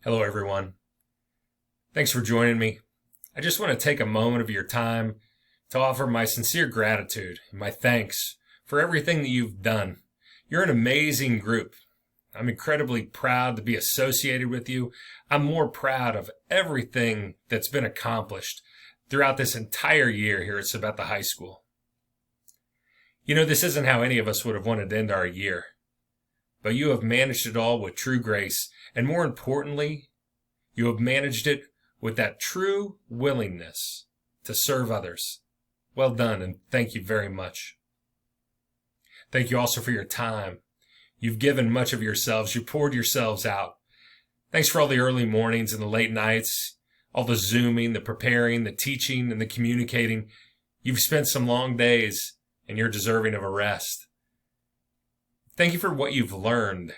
Hello, everyone. Thanks for joining me. I just want to take a moment of your time to offer my sincere gratitude and my thanks for everything that you've done. You're an amazing group. I'm incredibly proud to be associated with you. I'm more proud of everything that's been accomplished throughout this entire year here at Sabetha High School. You know, this isn't how any of us would have wanted to end our year, but you have managed it all with true grace, and more importantly, you have managed it with that true willingness to serve others. Well done, and thank you very much. Thank you also for your time. You've given much of yourselves. You poured yourselves out. Thanks for all the early mornings and the late nights, all the Zooming, the preparing, the teaching, and the communicating. You've spent some long days, and you're deserving of a rest. Thank you for what you've learned.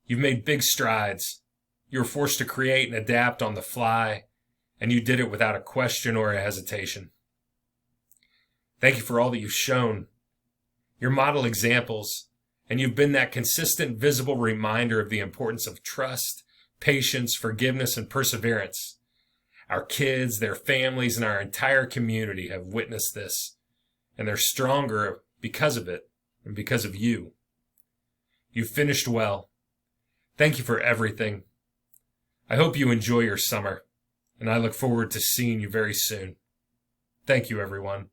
You've made big strides. You were forced to create and adapt on the fly, and you did it without a question or a hesitation. Thank you for all that you've shown. You're model examples, and you've been that consistent, visible reminder of the importance of trust, patience, forgiveness, and perseverance. Our kids, their families, and our entire community have witnessed this, and they're stronger because of it and because of you. You've finished well. Thank you for everything. I hope you enjoy your summer, and I look forward to seeing you very soon. Thank you, everyone.